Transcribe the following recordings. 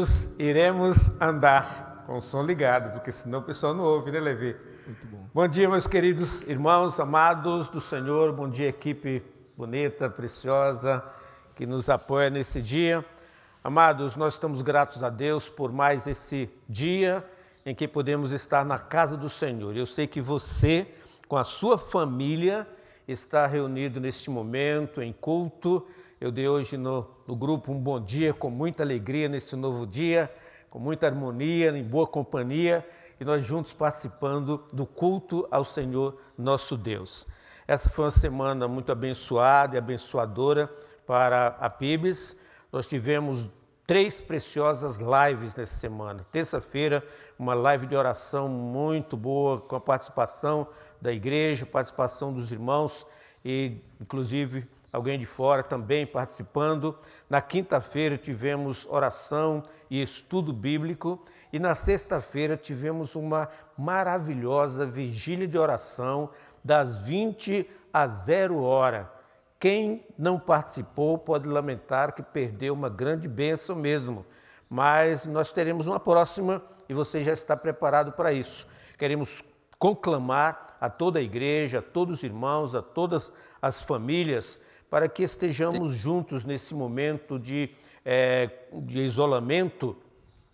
queridos, iremos andar com o som ligado, porque senão o pessoal não ouve, né, Levi? Muito bom. Bom dia, meus queridos irmãos, amados do Senhor. Bom dia, equipe bonita, preciosa, que nos apoia nesse dia. Amados, nós estamos gratos a Deus por mais esse dia em que podemos estar na casa do Senhor. Eu sei que você, com a sua família, está reunido neste momento em culto. Eu dei hoje no grupo um bom dia, com muita alegria nesse novo dia, com muita harmonia, em boa companhia, e nós juntos participando do culto ao Senhor nosso Deus. Essa foi uma semana muito abençoada e abençoadora para a PIBS. Nós tivemos 3 preciosas lives nessa semana. Terça-feira, uma live de oração muito boa, com a participação da igreja, participação dos irmãos e, inclusive, alguém de fora também participando. Na quinta-feira tivemos oração e estudo bíblico e na sexta-feira tivemos uma maravilhosa vigília de oração das 20 às 0 hora. Quem não participou pode lamentar que perdeu uma grande bênção mesmo, mas nós teremos uma próxima e você já está preparado para isso. Queremos conclamar a toda a igreja, a todos os irmãos, a todas as famílias, para que estejamos juntos nesse momento de isolamento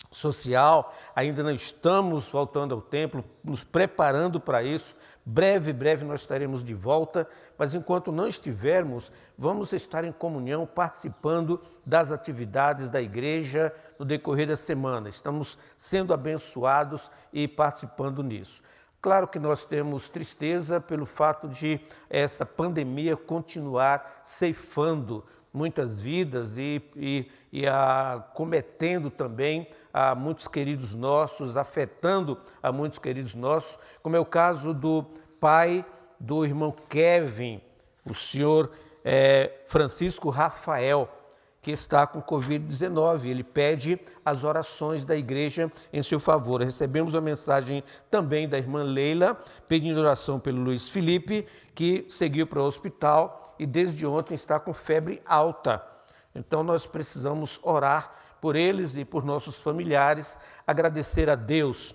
social. Ainda não estamos voltando ao templo, nos preparando para isso. Breve nós estaremos de volta, mas enquanto não estivermos, vamos estar em comunhão, participando das atividades da igreja no decorrer da semana. Estamos sendo abençoados e participando nisso. Claro que nós temos tristeza pelo fato de essa pandemia continuar ceifando muitas vidas e cometendo também a muitos queridos nossos, afetando a muitos queridos nossos, como é o caso do pai do irmão Kevin, o senhor Francisco Rafael, que está com Covid-19. Ele pede as orações da igreja em seu favor. Recebemos uma mensagem também da irmã Leila, pedindo oração pelo Luiz Felipe, que seguiu para o hospital e desde ontem está com febre alta. Então nós precisamos orar por eles e por nossos familiares, agradecer a Deus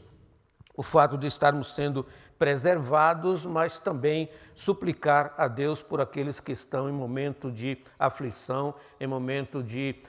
o fato de estarmos sendo preservados, mas também suplicar a Deus por aqueles que estão em momento de aflição, em momento de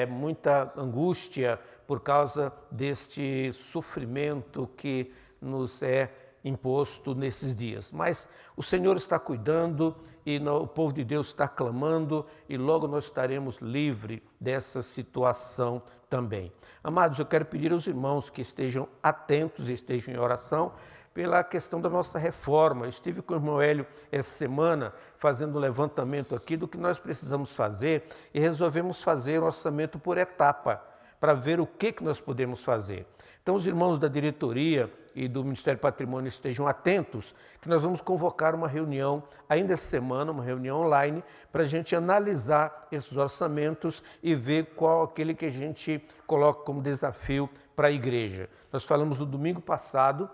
muita angústia por causa deste sofrimento que nos é imposto nesses dias. Mas o Senhor está cuidando e o povo de Deus está clamando e logo nós estaremos livres dessa situação também. Amados, eu quero pedir aos irmãos que estejam atentos e estejam em oração pela questão da nossa reforma. Eu estive com o irmão Hélio essa semana fazendo um levantamento aqui do que nós precisamos fazer e resolvemos fazer um orçamento por etapa, para ver o que nós podemos fazer. Então, os irmãos da diretoria e do Ministério do Patrimônio estejam atentos, que nós vamos convocar uma reunião ainda essa semana, uma reunião online, para a gente analisar esses orçamentos e ver qual aquele que a gente coloca como desafio para a igreja. Nós falamos no domingo passado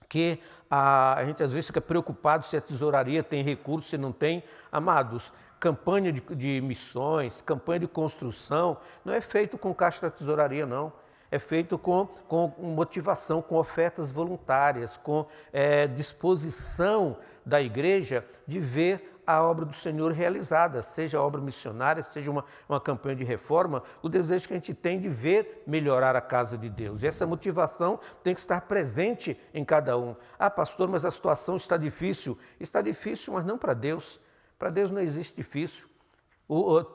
que a gente às vezes fica preocupado se a tesouraria tem recursos, se não tem. Amados, campanha de missões, campanha de construção, não é feito com caixa da tesouraria, não. É feito com motivação, com ofertas voluntárias, com disposição da igreja de ver a obra do Senhor realizada, seja a obra missionária, seja uma campanha de reforma, o desejo que a gente tem de ver melhorar a casa de Deus. E essa motivação tem que estar presente em cada um. Ah, pastor, mas a situação está difícil. Está difícil, mas não para Deus. Para Deus não existe difícil.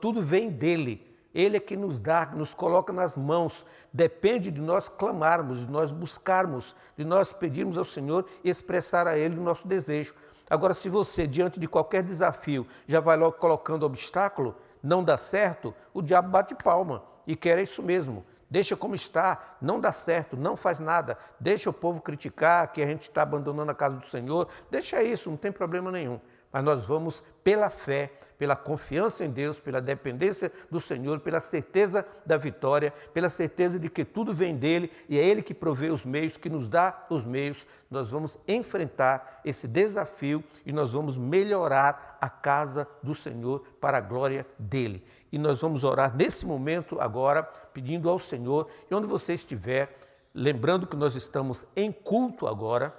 Tudo vem dele. Ele é que nos dá, nos coloca nas mãos. Depende de nós clamarmos, de nós buscarmos, de nós pedirmos ao Senhor e expressar a Ele o nosso desejo. Agora, se você, diante de qualquer desafio, já vai logo colocando obstáculo, não dá certo, o diabo bate palma e quer isso mesmo. Deixa como está, não dá certo, não faz nada. Deixa o povo criticar que a gente está abandonando a casa do Senhor. Deixa isso, não tem problema nenhum. mas nós vamos pela fé, pela confiança em Deus, pela dependência do Senhor, pela certeza da vitória, pela certeza de que tudo vem dele e é ele que provê os meios, que nos dá os meios. Nós vamos enfrentar esse desafio e nós vamos melhorar a casa do Senhor para a glória dele. E nós vamos orar nesse momento agora, pedindo ao Senhor, e onde você estiver, lembrando que nós estamos em culto agora,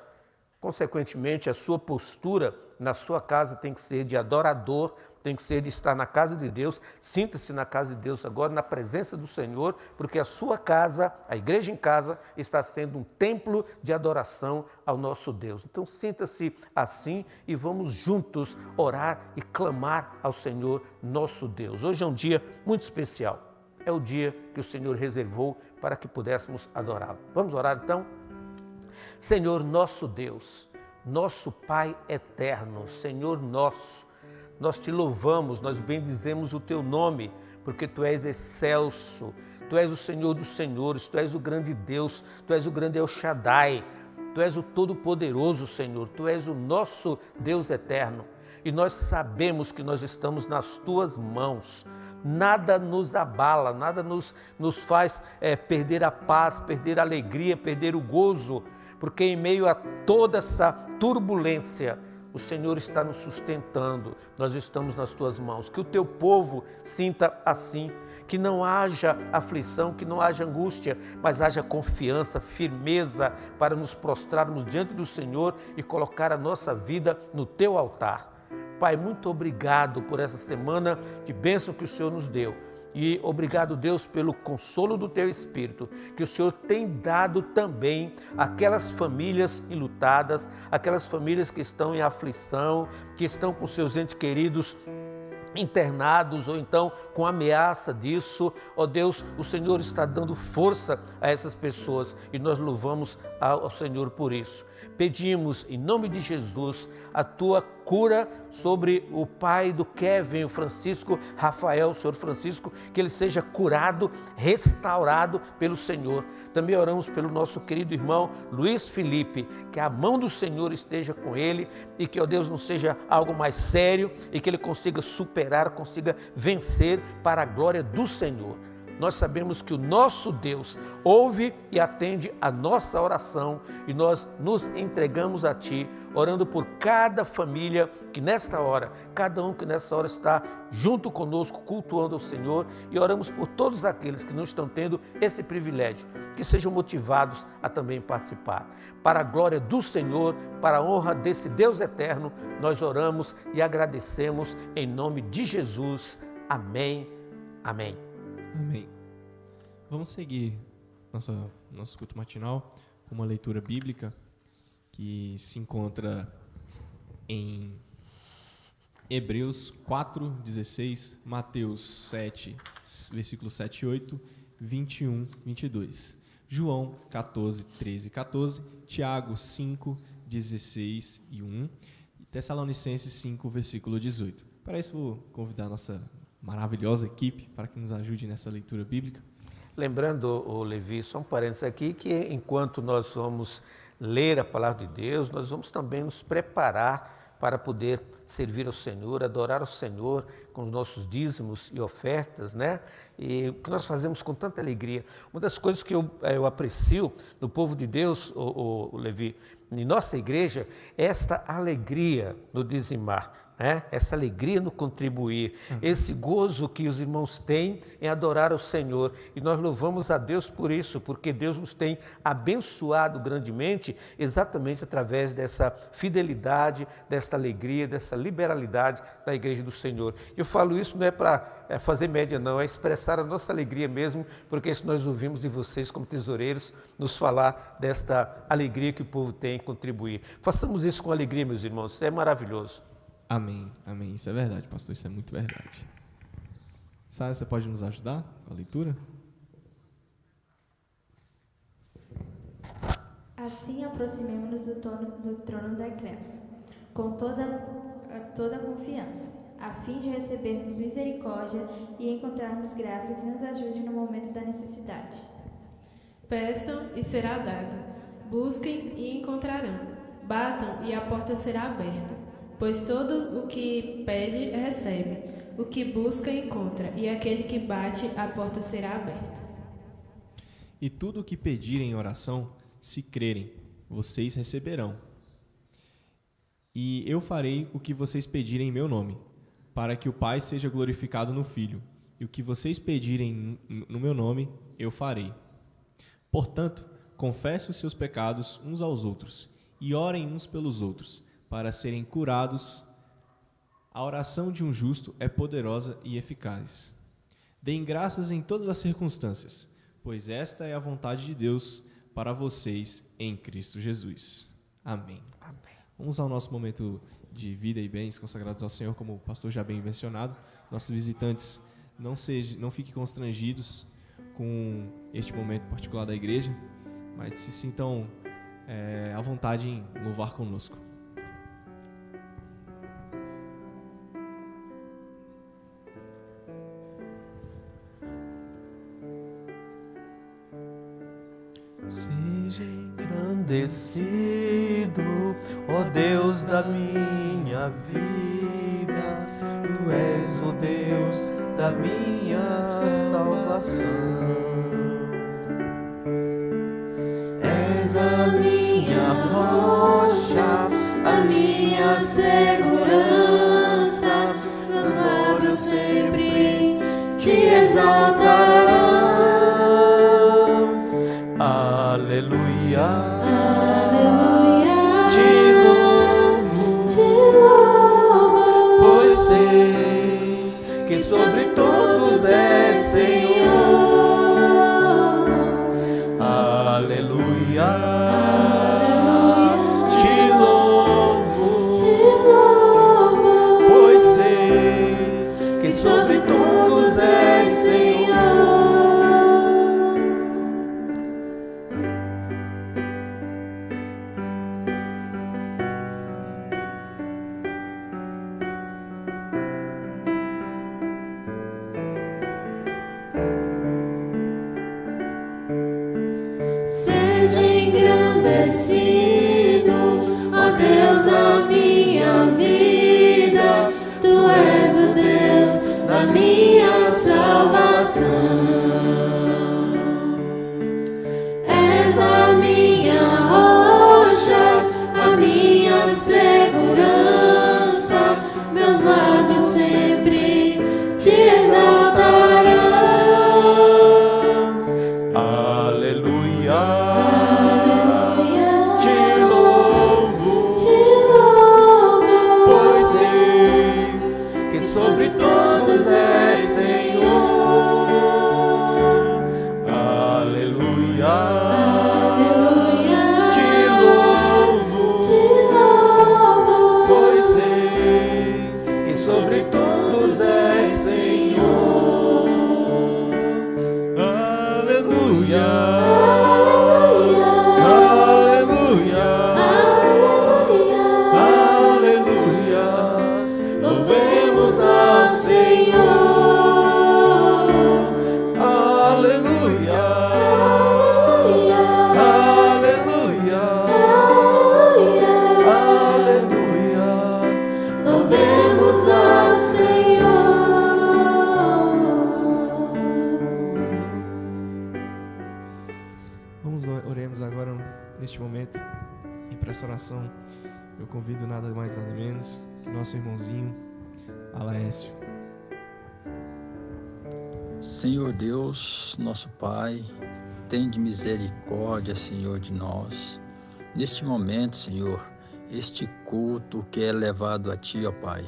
consequentemente, a sua postura na sua casa tem que ser de adorador, tem que ser de estar na casa de Deus. Sinta-se na casa de Deus agora, na presença do Senhor, porque a sua casa, a igreja em casa, está sendo um templo de adoração ao nosso Deus. Então, sinta-se assim e vamos juntos orar e clamar ao Senhor, nosso Deus. Hoje é um dia muito especial. É o dia que o Senhor reservou para que pudéssemos adorá-lo. Vamos orar então? Senhor nosso Deus, nosso Pai eterno, Senhor nosso, nós te louvamos, nós bendizemos o teu nome, porque tu és excelso, tu és o Senhor dos senhores, tu és o grande Deus, tu és o grande El Shaddai, tu és o Todo-Poderoso, Senhor, tu és o nosso Deus eterno. E nós sabemos que nós estamos nas tuas mãos. Nada nos abala, nada nos faz perder a paz, perder a alegria, perder o gozo, porque em meio a toda essa turbulência, o Senhor está nos sustentando, nós estamos nas tuas mãos. Que o teu povo sinta assim, que não haja aflição, que não haja angústia, mas haja confiança, firmeza para nos prostrarmos diante do Senhor e colocar a nossa vida no teu altar. Pai, muito obrigado por essa semana de bênção que o Senhor nos deu. E obrigado, Deus, pelo consolo do Teu Espírito, que o Senhor tem dado também àquelas famílias enlutadas, aquelas famílias que estão em aflição, que estão com seus entes queridos internados ou então com ameaça disso. Ó Deus, o Senhor está dando força a essas pessoas e nós louvamos ao Senhor por isso. Pedimos em nome de Jesus a tua cura sobre o pai do Kevin, o Francisco Rafael, o Senhor Francisco, que ele seja curado, restaurado pelo Senhor. Também oramos pelo nosso querido irmão Luiz Felipe, que a mão do Senhor esteja com ele e que, ó Deus, não seja algo mais sério e que ele consiga superar, consiga vencer para a glória do Senhor. Nós sabemos que o nosso Deus ouve e atende a nossa oração e nós nos entregamos a Ti, orando por cada família que nesta hora, cada um que nesta hora está junto conosco, cultuando ao Senhor, e oramos por todos aqueles que não estão tendo esse privilégio, que sejam motivados a também participar. Para a glória do Senhor, para a honra desse Deus eterno, nós oramos e agradecemos em nome de Jesus. Amém. Amém. Vamos seguir nosso culto matinal com uma leitura bíblica que se encontra em Hebreus 4:16, Mateus 7, versículos 7 e 8, 21, 22, João 14, 13 e 14, Tiago 5, 16 e 1, e Tessalonicenses 5, versículo 18. Para isso, vou convidar a nossa maravilhosa equipe para que nos ajude nessa leitura bíblica. Lembrando, Levi, só um parênteses aqui, que enquanto nós vamos ler a palavra de Deus, nós vamos também nos preparar para poder servir ao Senhor, adorar ao Senhor com os nossos dízimos e ofertas, né? E o que nós fazemos com tanta alegria. Uma das coisas que eu aprecio no povo de Deus, o Levi, em nossa igreja, é esta alegria no dizimar. Essa alegria no contribuir, esse gozo que os irmãos têm em adorar ao Senhor. E nós louvamos a Deus por isso, porque Deus nos tem abençoado grandemente exatamente através dessa fidelidade, dessa alegria, dessa liberalidade da igreja do Senhor. Eu falo isso não é para fazer média não, é expressar a nossa alegria mesmo, porque isso nós ouvimos de vocês como tesoureiros nos falar desta alegria que o povo tem em contribuir. Façamos isso com alegria, meus irmãos, isso é maravilhoso. Amém, amém. Isso é verdade, pastor, isso é muito verdade. Sara, você pode nos ajudar com a leitura? Assim aproximemo-nos do trono da graça, com toda confiança, a fim de recebermos misericórdia e encontrarmos graça que nos ajude no momento da necessidade. Peçam e será dado, busquem e encontrarão, batam e a porta será aberta. Pois todo o que pede, recebe. O que busca, encontra. E aquele que bate, a porta será aberta. E tudo o que pedirem em oração, se crerem, vocês receberão. E eu farei o que vocês pedirem em meu nome, para que o Pai seja glorificado no Filho. E o que vocês pedirem no meu nome, eu farei. Portanto, confessem os seus pecados uns aos outros, e orem uns pelos outros, para serem curados. A oração de um justo é poderosa e eficaz. Deem graças em todas as circunstâncias, pois esta é a vontade de Deus para vocês em Cristo Jesus. Amém. Amém. Vamos ao nosso momento de vida e bens consagrados ao Senhor, como o pastor já bem mencionado. Nossos visitantes, não fiquem constrangidos com este momento particular da igreja, mas se sintam à vontade em louvar conosco. Seja engrandecido, ó Deus da minha vida, Tu és o Deus da minha salvação. És a minha rocha, a minha segurança, meus lábios sempre te exaltarão. Aleluia, Aleluia, te louvo, pois sei que sobre todos és Senhor. Aleluia, te louvo, pois sei que sobre todos és Senhor. seja engrandecido, ó Deus da minha vida, Tu és o Deus da minha salvação. És a minha rocha, a minha segurança, meus lábios sempre te exaltarão. Aleluia, Aleluia, te louvo, pois sei que sobre todos és Senhor. Aleluia, te louvo, pois sei que sobre todos és Senhor. Aleluia, aleluia, aleluia, louvemos ao Senhor. Aleluia, aleluia, aleluia, louvemos ao Senhor. Oremos agora neste momento. E para essa oração, eu convido nada mais nada menos que nosso irmãozinho Alaécio. Senhor Deus, nosso Pai, tende misericórdia, Senhor, de nós. Neste momento, Senhor, este culto que é levado a Ti, ó Pai,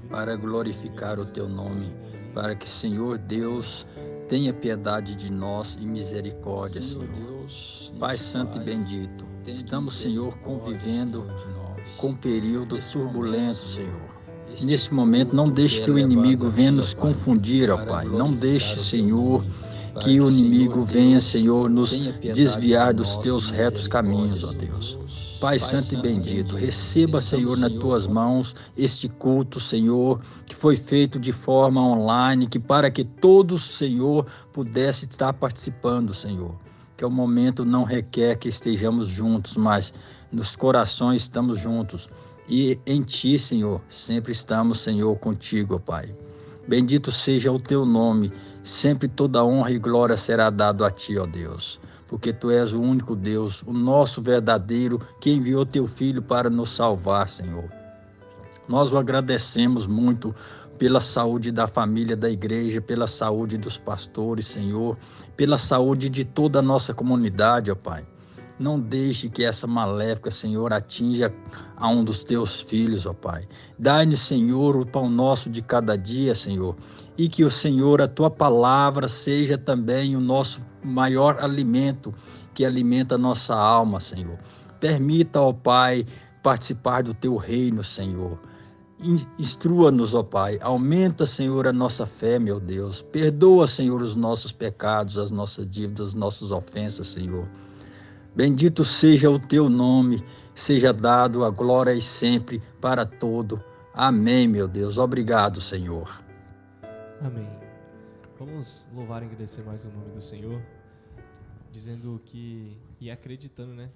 para glorificar o Teu nome, para que, Senhor Deus, tenha piedade de nós e misericórdia, Senhor. Pai Santo e bendito, estamos, Senhor, convivendo com um período turbulento, Senhor. Neste momento, não deixe que o inimigo venha nos confundir, ó Pai. Não deixe, Senhor, que o inimigo venha, Senhor, nos desviar dos Teus retos caminhos, ó Deus. Pai Santo e bendito, receba, Senhor, nas Tuas mãos este culto, Senhor, que foi feito de forma online, que para que todos, Senhor, pudessem estar participando, Senhor. Que o momento não requer que estejamos juntos, mas nos corações estamos juntos. E em Ti, Senhor, sempre estamos, Senhor, contigo, ó Pai. Bendito seja o Teu nome, sempre toda honra e glória será dado a Ti, ó Deus. Porque Tu és o único Deus, o nosso verdadeiro, que enviou Teu Filho para nos salvar, Senhor. Nós o agradecemos muito pela saúde da família da igreja, pela saúde dos pastores, Senhor, pela saúde de toda a nossa comunidade, ó Pai. Não deixe que essa maléfica, Senhor, atinja a um dos Teus filhos, ó Pai. Dai-nos, Senhor, o pão nosso de cada dia, Senhor, e que o Senhor, a Tua palavra, seja também o nosso maior alimento, que alimenta a nossa alma, Senhor. Permita, ó Pai, participar do Teu reino, Senhor. Instrua-nos, ó Pai, aumenta, Senhor, a nossa fé, meu Deus. Perdoa, Senhor, os nossos pecados, as nossas dívidas, as nossas ofensas, Senhor. Bendito seja o Teu nome, seja dado a glória e sempre para todo. Amém, meu Deus. Obrigado, Senhor. Amém. Vamos louvar e agradecer mais o nome do Senhor, dizendo que, e acreditando, né,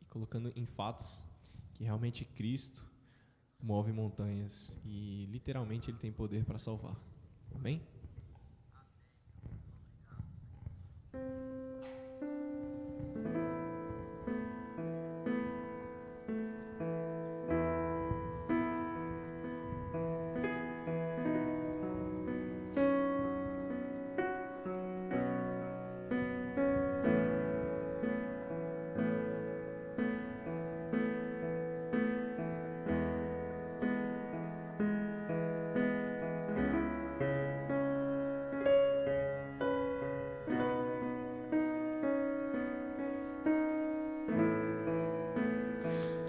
e colocando em fatos, que realmente Cristo move montanhas e literalmente Ele tem poder para salvar. Amém?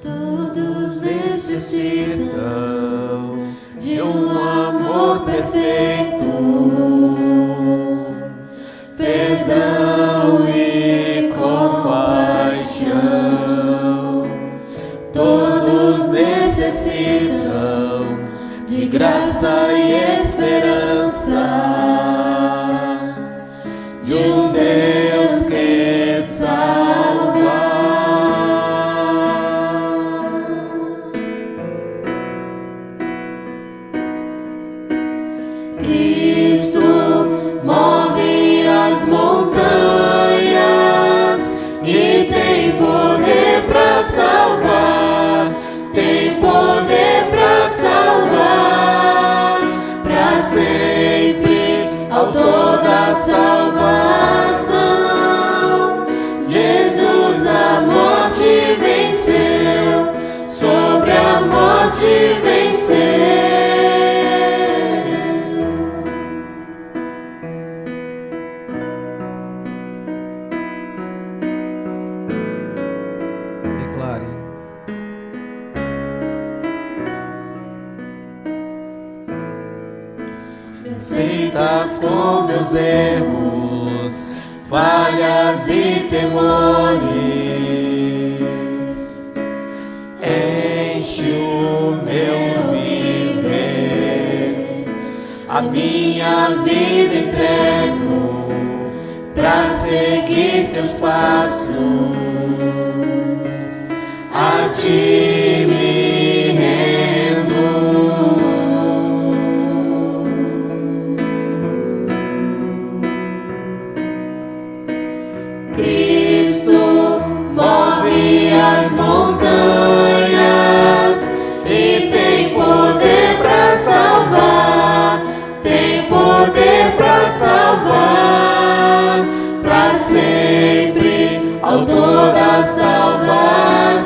Todos necessitam de um amor perfeito, perdão e compaixão. Todos necessitam de graça e esperança, de um Deus que salva. Cristo move as montanhas e tem poder para salvar, tem poder para salvar, para sempre, autor da salvação. Jesus a morte venceu, sobre a morte venceu. Aceitas com meus erros, falhas e temores, enche o meu viver, a minha vida entrego pra seguir teus passos, a ti me rendo. Cristo move as montanhas e tem poder para salvar, tem poder para salvar, para sempre, autor da salvação.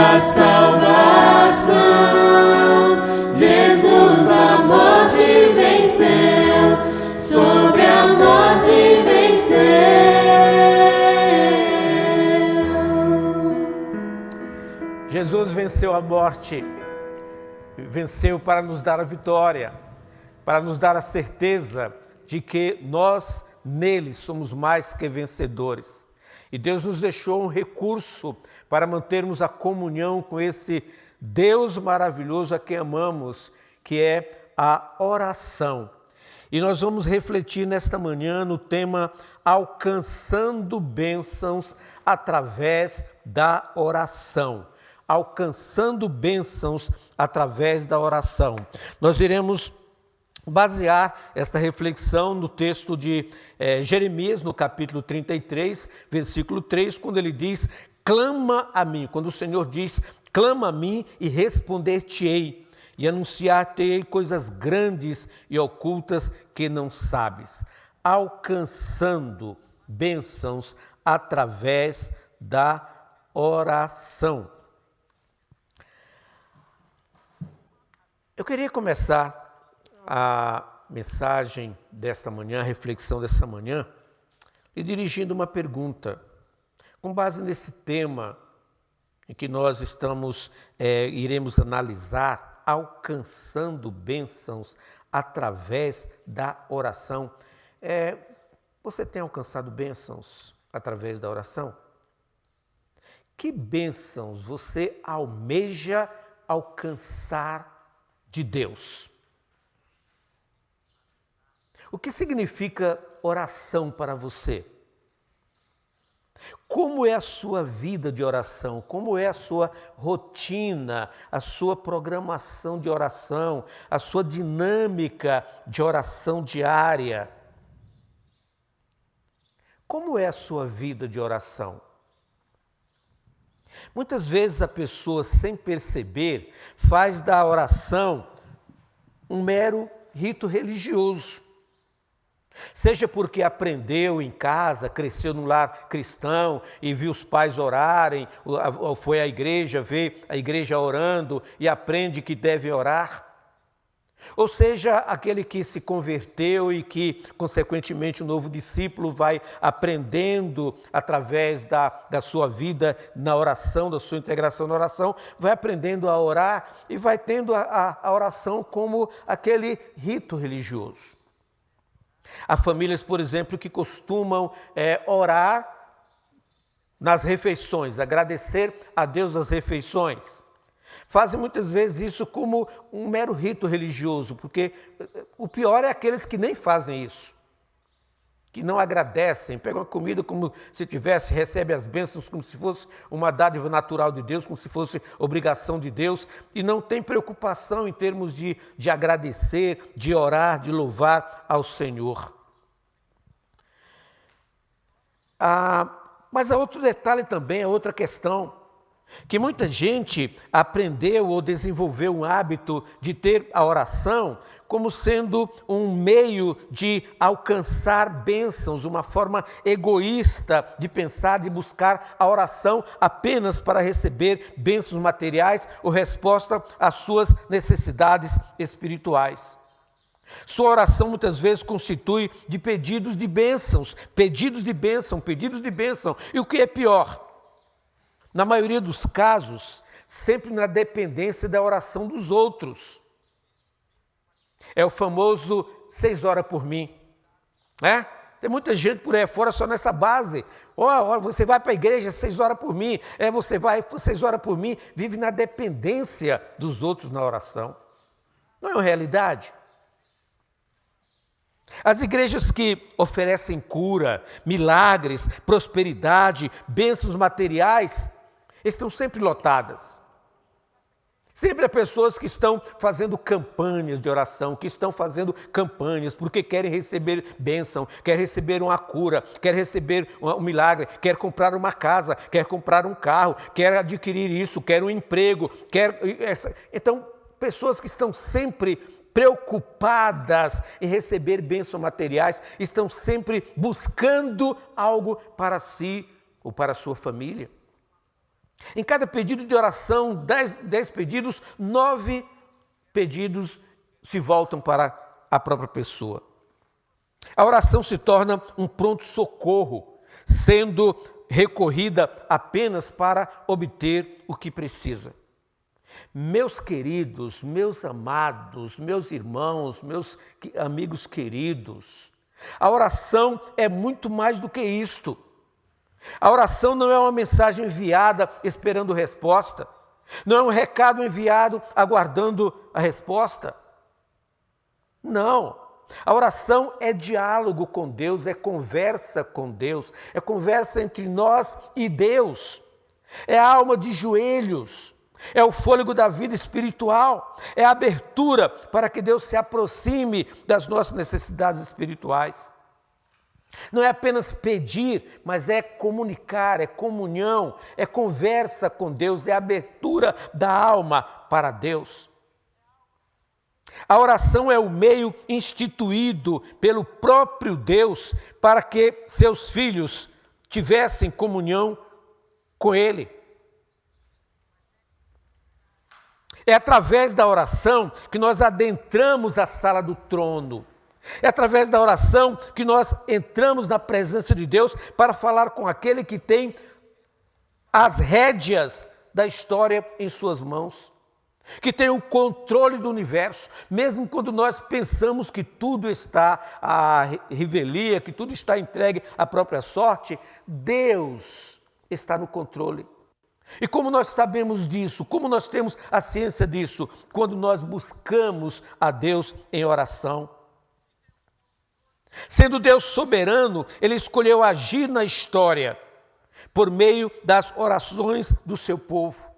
a salvação. Jesus a morte venceu, sobre a morte venceu. Jesus venceu a morte, venceu para nos dar a vitória, para nos dar a certeza de que nós nele somos mais que vencedores. E Deus nos deixou um recurso para mantermos a comunhão com esse Deus maravilhoso a quem amamos, que é a oração. E nós vamos refletir nesta manhã no tema alcançando bênçãos através da oração. Alcançando bênçãos através da oração. Nós iremos basear esta reflexão no texto de Jeremias, no capítulo 33, versículo 3, quando ele diz, clama a mim, quando o Senhor diz, clama a mim e responder-te-ei, e anunciar-te-ei coisas grandes e ocultas que não sabes. Alcançando bênçãos através da oração. Eu queria começar a mensagem desta manhã, a reflexão dessa manhã, e dirigindo uma pergunta, com base nesse tema em que nós iremos analisar, alcançando bênçãos através da oração. Você tem alcançado bênçãos através da oração? Que bênçãos você almeja alcançar de Deus? O que significa oração para você? Como é a sua vida de oração? Como é a sua rotina, a sua programação de oração, a sua dinâmica de oração diária? Como é a sua vida de oração? Muitas vezes a pessoa, sem perceber, faz da oração um mero rito religioso. Seja porque aprendeu em casa, cresceu num lar cristão e viu os pais orarem, ou foi à igreja, vê a igreja orando e aprende que deve orar. Ou seja, aquele que se converteu e que, consequentemente, o novo discípulo vai aprendendo através da sua vida na oração, da sua integração na oração, vai aprendendo a orar e vai tendo a oração como aquele rito religioso. Há famílias, por exemplo, que costumam orar nas refeições, agradecer a Deus nas refeições. Fazem muitas vezes isso como um mero rito religioso, porque o pior é aqueles que nem fazem isso, que não agradecem, pegam a comida como se tivesse, recebe as bênçãos como se fosse uma dádiva natural de Deus, como se fosse obrigação de Deus, e não tem preocupação em termos de agradecer, de orar, de louvar ao Senhor. Mas há outro detalhe também, há outra questão, que muita gente aprendeu ou desenvolveu um hábito de ter a oração como sendo um meio de alcançar bênçãos, uma forma egoísta de pensar, de buscar a oração apenas para receber bênçãos materiais ou resposta às suas necessidades espirituais. Sua oração muitas vezes constitui de pedidos de bênçãos, pedidos de bênção, pedidos de bênção. E o que é pior? Na maioria dos casos, sempre na dependência da oração dos outros. É o famoso 6 horas por mim, né? Tem muita gente por aí fora só nessa base. Você vai para a igreja 6 horas por mim, você vai 6 horas por mim, vive na dependência dos outros na oração. Não é uma realidade? As igrejas que oferecem cura, milagres, prosperidade, bênçãos materiais, estão sempre lotadas. Sempre há pessoas que estão fazendo campanhas de oração, que estão fazendo campanhas porque querem receber bênção, querem receber uma cura, querem receber um milagre, quer comprar uma casa, quer comprar um carro, quer adquirir isso, quer um emprego, Então, pessoas que estão sempre preocupadas em receber bênçãos materiais, estão sempre buscando algo para si ou para a sua família. Em cada pedido de oração, 10 pedidos, 9 pedidos se voltam para a própria pessoa. A oração se torna um pronto-socorro, sendo recorrida apenas para obter o que precisa. Meus queridos, meus amados, meus irmãos, meus amigos queridos, a oração é muito mais do que isto. A oração não é uma mensagem enviada esperando resposta, não é um recado enviado aguardando a resposta. Não. A oração é diálogo com Deus, é conversa com Deus, é conversa entre nós e Deus. É a alma de joelhos, é o fôlego da vida espiritual, é a abertura para que Deus se aproxime das nossas necessidades espirituais. Não é apenas pedir, mas é comunicar, é comunhão, é conversa com Deus, é abertura da alma para Deus. A oração é o meio instituído pelo próprio Deus para que seus filhos tivessem comunhão com Ele. É através da oração que nós adentramos a sala do trono. É através da oração que nós entramos na presença de Deus para falar com aquele que tem as rédeas da história em suas mãos, que tem o controle do universo, mesmo quando nós pensamos que tudo está à revelia, que tudo está entregue à própria sorte, Deus está no controle. E como nós sabemos disso? Como nós temos a ciência disso? Quando nós buscamos a Deus em oração. Sendo Deus soberano, Ele escolheu agir na história por meio das orações do seu povo.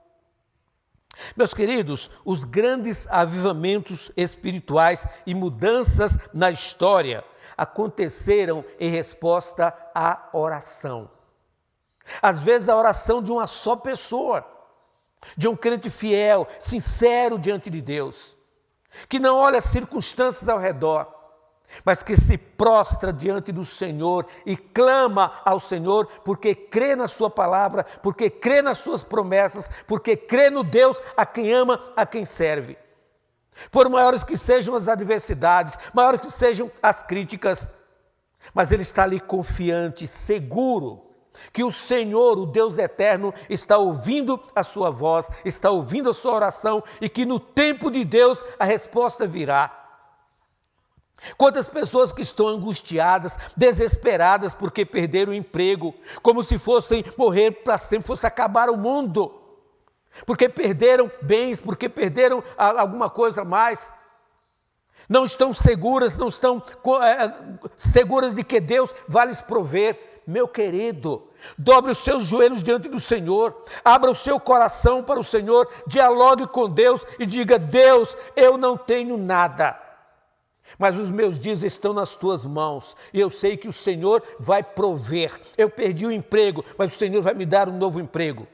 Meus queridos, os grandes avivamentos espirituais e mudanças na história aconteceram em resposta à oração. Às vezes a oração de uma só pessoa, de um crente fiel, sincero diante de Deus, que não olha as circunstâncias ao redor, mas que se prostra diante do Senhor e clama ao Senhor porque crê na sua palavra, porque crê nas suas promessas, porque crê no Deus a quem ama, a quem serve. Por maiores que sejam as adversidades, maiores que sejam as críticas, mas ele está ali confiante, seguro, que o Senhor, o Deus eterno, está ouvindo a sua voz, está ouvindo a sua oração e que no tempo de Deus a resposta virá. Quantas pessoas que estão angustiadas, desesperadas porque perderam o emprego, como se fossem morrer para sempre, fosse acabar o mundo, porque perderam bens, porque perderam alguma coisa a mais, não estão seguras, não estão seguras de que Deus vai lhes prover. Meu querido, dobre os seus joelhos diante do Senhor, abra o seu coração para o Senhor, dialogue com Deus e diga: Deus, eu não tenho nada, mas os meus dias estão nas tuas mãos e eu sei que o Senhor vai prover. Eu perdi o emprego, mas o Senhor vai me dar um novo emprego.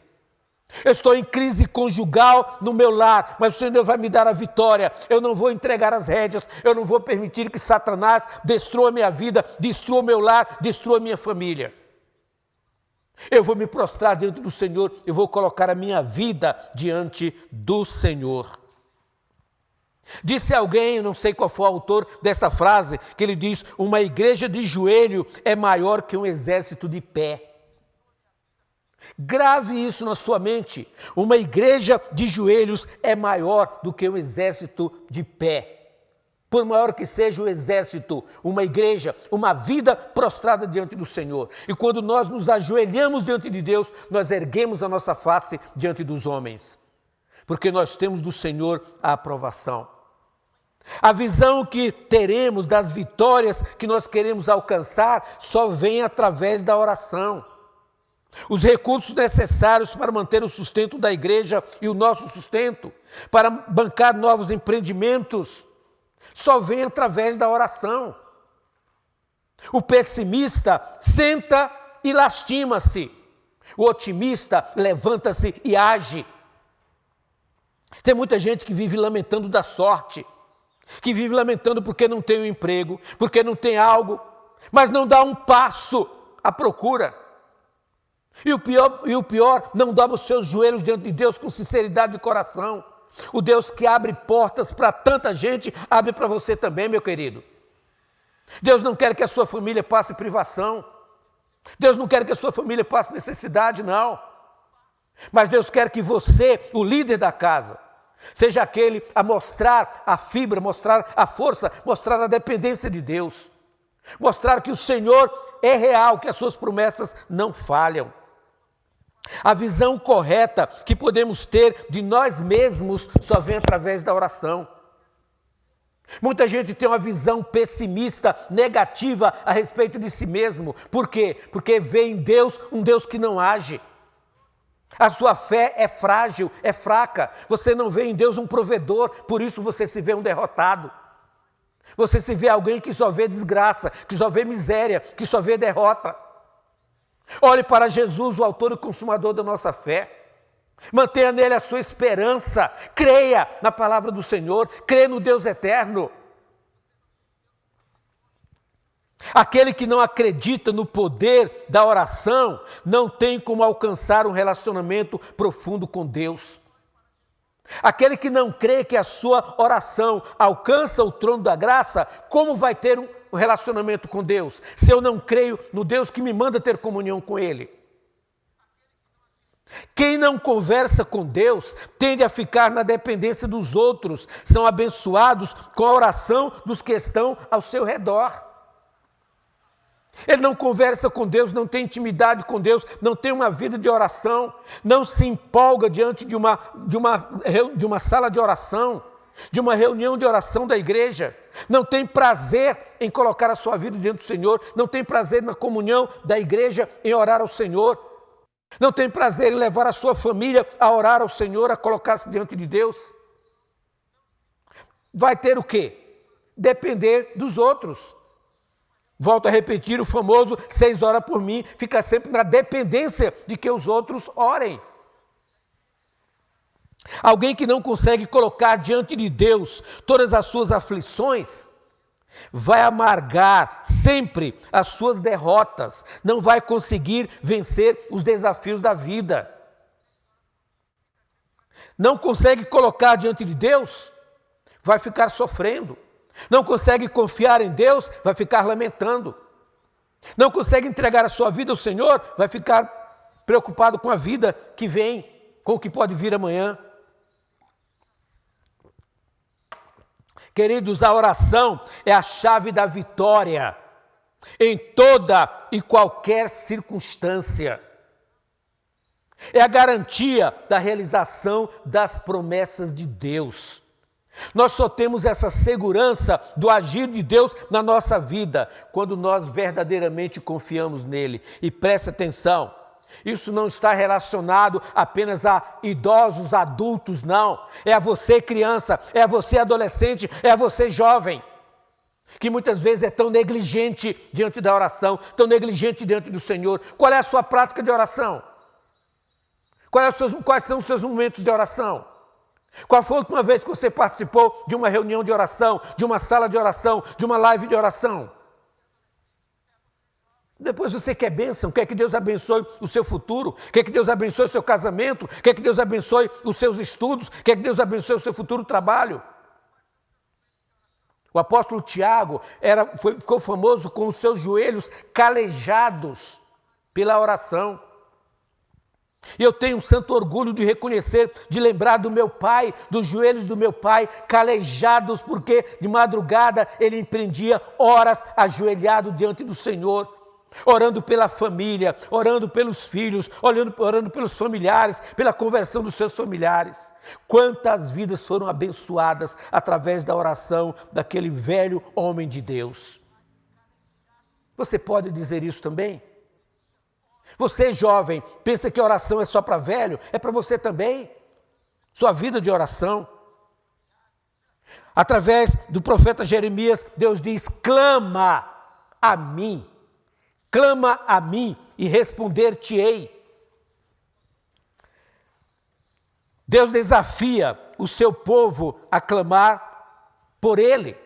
Eu estou em crise conjugal no meu lar, mas o Senhor vai me dar a vitória. Eu não vou entregar as rédeas, eu não vou permitir que Satanás destrua a minha vida, destrua o meu lar, destrua a minha família. Eu vou me prostrar diante do Senhor, eu vou colocar a minha vida diante do Senhor. Disse alguém, não sei qual foi o autor dessa frase, que ele diz: uma igreja de joelho é maior que um exército de pé. Grave isso na sua mente. Uma igreja de joelhos é maior do que um exército de pé. Por maior que seja o exército, uma igreja, uma vida prostrada diante do Senhor. E quando nós nos ajoelhamos diante de Deus, nós erguemos a nossa face diante dos homens, porque nós temos do Senhor a aprovação. A visão que teremos das vitórias que nós queremos alcançar só vem através da oração. Os recursos necessários para manter o sustento da igreja e o nosso sustento, para bancar novos empreendimentos, só vem através da oração. O pessimista senta e lastima-se. O otimista levanta-se e age. Tem muita gente que vive lamentando da sorte, que vive lamentando porque não tem um emprego, porque não tem algo, mas não dá um passo à procura. E o pior, não dobra os seus joelhos diante de Deus com sinceridade de coração. O Deus que abre portas para tanta gente, abre para você também, meu querido. Deus não quer que a sua família passe privação. Deus não quer que a sua família passe necessidade, não. Mas Deus quer que você, o líder da casa, seja aquele a mostrar a fibra, mostrar a força, mostrar a dependência de Deus. Mostrar que o Senhor é real, que as suas promessas não falham. A visão correta que podemos ter de nós mesmos só vem através da oração. Muita gente tem uma visão pessimista, negativa a respeito de si mesmo. Por quê? Porque vê em Deus um Deus que não age. A sua fé é frágil, é fraca. Você não vê em Deus um provedor, por isso você se vê um derrotado. Você se vê alguém que só vê desgraça, que só vê miséria, que só vê derrota. Olhe para Jesus, o autor e consumador da nossa fé. Mantenha nele a sua esperança. Creia na palavra do Senhor. Creia no Deus eterno. Aquele que não acredita no poder da oração não tem como alcançar um relacionamento profundo com Deus. Aquele que não crê que a sua oração alcança o trono da graça, como vai ter um relacionamento com Deus, se eu não creio no Deus que me manda ter comunhão com Ele? Quem não conversa com Deus tende a ficar na dependência dos outros, são abençoados com a oração dos que estão ao seu redor. Ele não conversa com Deus, não tem intimidade com Deus, não tem uma vida de oração, não se empolga diante de uma sala de oração, de uma reunião de oração da igreja, não tem prazer em colocar a sua vida diante do Senhor, não tem prazer na comunhão da igreja em orar ao Senhor, não tem prazer em levar a sua família a orar ao Senhor, a colocar-se diante de Deus. Vai ter o quê? Depender dos outros. Volto a repetir o famoso 6 horas por mim, fica sempre na dependência de que os outros orem. Alguém que não consegue colocar diante de Deus todas as suas aflições, vai amargar sempre as suas derrotas, não vai conseguir vencer os desafios da vida. Não consegue colocar diante de Deus, vai ficar sofrendo. Não consegue confiar em Deus, vai ficar lamentando. Não consegue entregar a sua vida ao Senhor, vai ficar preocupado com a vida que vem, com o que pode vir amanhã. Queridos, a oração é a chave da vitória em toda e qualquer circunstância. É a garantia da realização das promessas de Deus. Nós só temos essa segurança do agir de Deus na nossa vida quando nós verdadeiramente confiamos nele. E preste atenção, isso não está relacionado apenas a idosos, adultos, não. É a você criança, é a você adolescente, é a você jovem, que muitas vezes é tão negligente diante da oração, tão negligente diante do Senhor. Qual é a sua prática de oração? Quais são os seus momentos de oração? Qual foi a última vez que você participou de uma reunião de oração, de uma sala de oração, de uma live de oração? Depois você quer bênção, quer que Deus abençoe o seu futuro, quer que Deus abençoe o seu casamento, quer que Deus abençoe os seus estudos, quer que Deus abençoe o seu futuro trabalho. O apóstolo Tiago ficou famoso com os seus joelhos calejados pela oração. E eu tenho um santo orgulho de reconhecer, de lembrar do meu pai, dos joelhos do meu pai, calejados, porque de madrugada ele empreendia horas ajoelhado diante do Senhor, orando pela família, orando pelos filhos, orando pelos familiares, pela conversão dos seus familiares. Quantas vidas foram abençoadas através da oração daquele velho homem de Deus. Você pode dizer isso também? Você, jovem, pensa que oração é só para velho? É para você também. Sua vida de oração. Através do profeta Jeremias, Deus diz: clama a mim e responder-te-ei. Deus desafia o seu povo a clamar por Ele.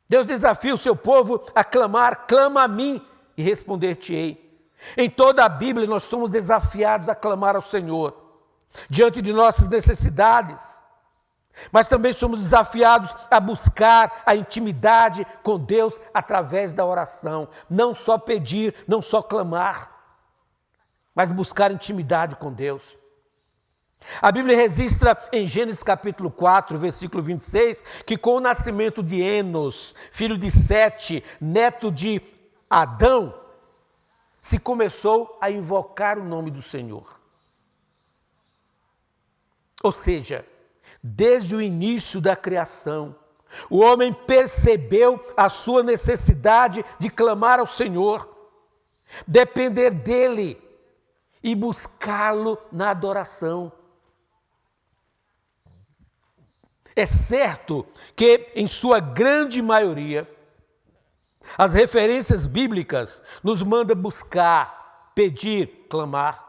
Deus desafia o seu povo a clamar: clama a mim e responder-te-ei. Em toda a Bíblia nós somos desafiados a clamar ao Senhor, diante de nossas necessidades. Mas também somos desafiados a buscar a intimidade com Deus através da oração. Não só pedir, não só clamar, mas buscar intimidade com Deus. A Bíblia registra em Gênesis capítulo 4, versículo 26, que com o nascimento de Enos, filho de Sete, neto de Adão, se começou a invocar o nome do Senhor. Ou seja, desde o início da criação, o homem percebeu a sua necessidade de clamar ao Senhor, depender dele e buscá-lo na adoração. É certo que, em sua grande maioria, as referências bíblicas nos mandam buscar, pedir, clamar.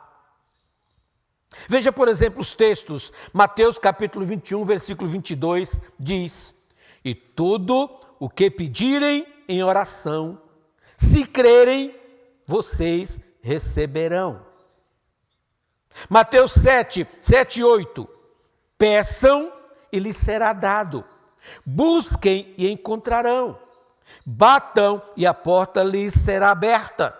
Veja, por exemplo, os textos. Mateus capítulo 21, versículo 22, diz: e tudo o que pedirem em oração, se crerem, vocês receberão. Mateus 7, 7 e 8, peçam e lhes será dado, busquem e encontrarão, batam e a porta lhes será aberta.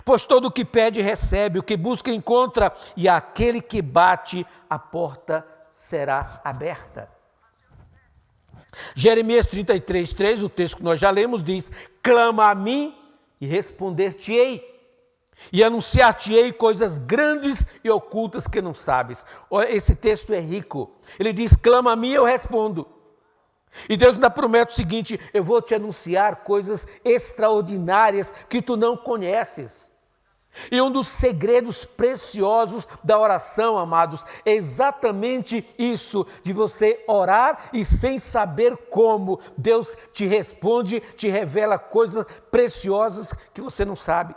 Pois todo o que pede recebe, o que busca encontra, e aquele que bate, a porta será aberta. Jeremias 33, 3, o texto que nós já lemos, diz: clama a mim e responder-te-ei, e anunciar-te-ei coisas grandes e ocultas que não sabes. Esse texto é rico. Ele diz: clama a mim e eu respondo. E Deus ainda promete o seguinte: eu vou te anunciar coisas extraordinárias que tu não conheces. E um dos segredos preciosos da oração, amados, é exatamente isso, de você orar e sem saber como, Deus te responde, te revela coisas preciosas que você não sabe.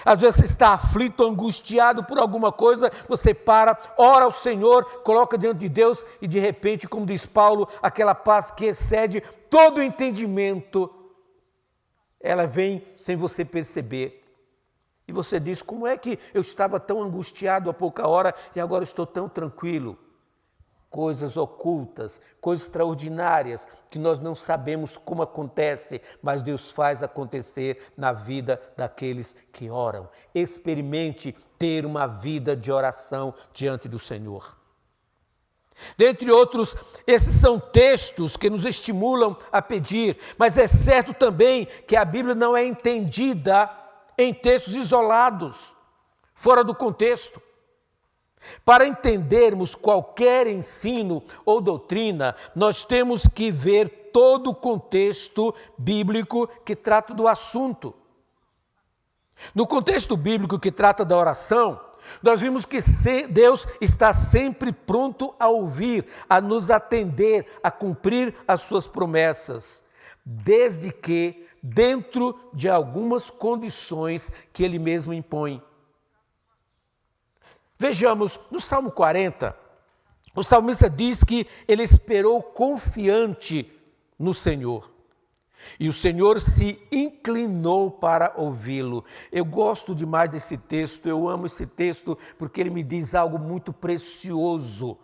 Às vezes você está aflito, angustiado por alguma coisa, você para, ora ao Senhor, coloca diante de Deus e de repente, como diz Paulo, aquela paz que excede todo o entendimento, ela vem sem você perceber. E você diz: como é que eu estava tão angustiado há pouca hora e agora estou tão tranquilo? Coisas ocultas, coisas extraordinárias que nós não sabemos como acontece, mas Deus faz acontecer na vida daqueles que oram. Experimente ter uma vida de oração diante do Senhor. Dentre outros, esses são textos que nos estimulam a pedir, mas é certo também que a Bíblia não é entendida em textos isolados, fora do contexto. Para entendermos qualquer ensino ou doutrina, nós temos que ver todo o contexto bíblico que trata do assunto. No contexto bíblico que trata da oração, nós vimos que Deus está sempre pronto a ouvir, a nos atender, a cumprir as suas promessas, desde que dentro de algumas condições que Ele mesmo impõe. Vejamos, no Salmo 40, o salmista diz que ele esperou confiante no Senhor. E o Senhor se inclinou para ouvi-lo. Eu gosto demais desse texto, eu amo esse texto, porque ele me diz algo muito precioso.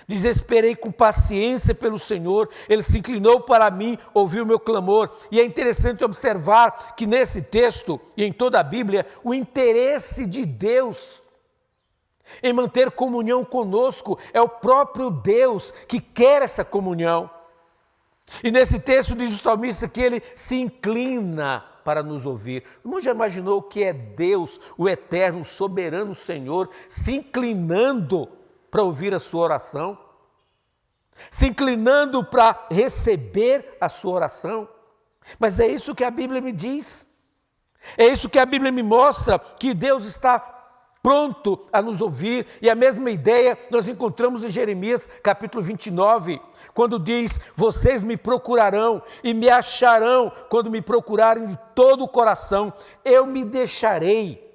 Diz: esperei com paciência pelo Senhor, Ele se inclinou para mim, ouviu o meu clamor. E é interessante observar que nesse texto, e em toda a Bíblia, o interesse de Deus em manter comunhão conosco é o próprio Deus que quer essa comunhão. E nesse texto diz o salmista que Ele se inclina para nos ouvir. O irmão já imaginou o que é Deus, o eterno, soberano Senhor, se inclinando para ouvir a sua oração, se inclinando para receber a sua oração? Mas é isso que a Bíblia me diz, é isso que a Bíblia me mostra, que Deus está pronto a nos ouvir. E a mesma ideia nós encontramos em Jeremias capítulo 29, quando diz: vocês me procurarão e me acharão quando me procurarem de todo o coração, eu me deixarei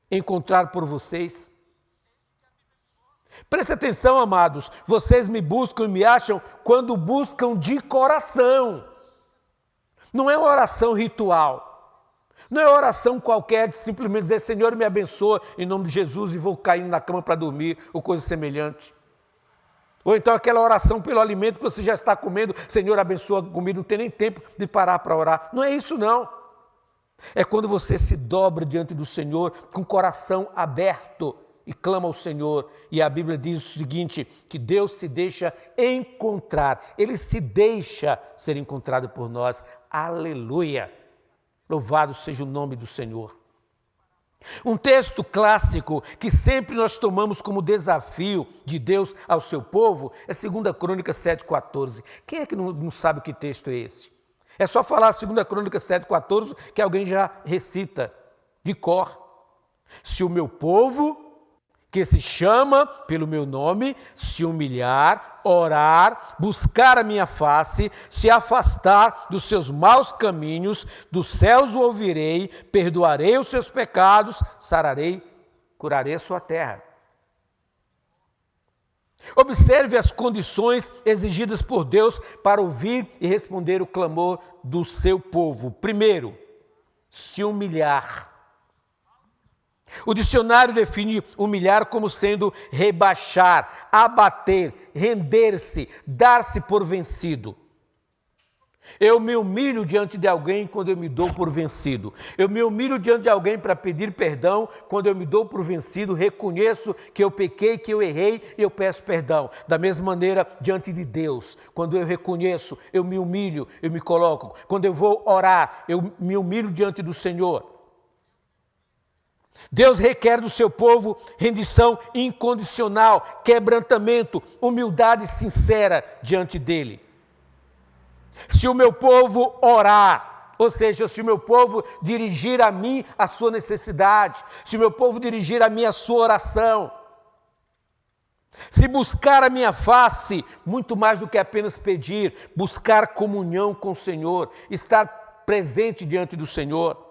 encontrar por vocês. Preste atenção, amados, vocês me buscam e me acham quando buscam de coração. Não é uma oração ritual, Não é oração qualquer de simplesmente dizer, Senhor, me abençoa em nome de Jesus e vou caindo na cama para dormir, ou coisa semelhante. Ou então aquela oração pelo alimento que você já está comendo, Senhor, abençoa a comida, não tem nem tempo de parar para orar. Não é isso não. É quando você se dobra diante do Senhor com o coração aberto e clama ao Senhor. E a Bíblia diz o seguinte, que Deus se deixa encontrar. Ele se deixa ser encontrado por nós. Aleluia! Louvado seja o nome do Senhor. Um texto clássico que sempre nós tomamos como desafio de Deus ao seu povo é 2 Crônicas 7,14. Quem é que não sabe que texto é esse? É só falar 2 Crônicas 7,14 que alguém já recita de cor. Se o meu povo, que se chama pelo meu nome, se humilhar, orar, buscar a minha face, se afastar dos seus maus caminhos, dos céus o ouvirei, perdoarei os seus pecados, sararei, curarei a sua terra. Observe as condições exigidas por Deus para ouvir e responder o clamor do seu povo. Primeiro, se humilhar. O dicionário define humilhar como sendo rebaixar, abater, render-se, dar-se por vencido. Eu me humilho diante de alguém quando eu me dou por vencido. Eu me humilho diante de alguém para pedir perdão quando eu me dou por vencido, reconheço que eu pequei, que eu errei e eu peço perdão. Da mesma maneira, diante de Deus, quando eu reconheço, eu me humilho, eu me coloco. Quando eu vou orar, eu me humilho diante do Senhor. Deus requer do seu povo rendição incondicional, quebrantamento, humildade sincera diante dele. Se o meu povo orar, ou seja, se o meu povo dirigir a mim a sua necessidade, se o meu povo dirigir a mim a sua oração, se buscar a minha face, muito mais do que apenas pedir, buscar comunhão com o Senhor, estar presente diante do Senhor,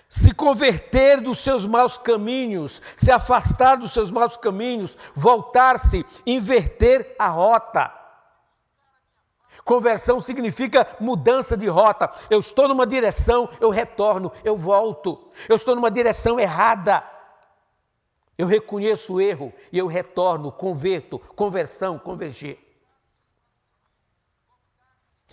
se converter dos seus maus caminhos, se afastar dos seus maus caminhos, voltar-se, inverter a rota. Conversão significa mudança de rota. Eu estou numa direção, eu retorno, eu volto. Eu estou numa direção errada. Eu reconheço o erro e eu retorno, converto, conversão, convergir.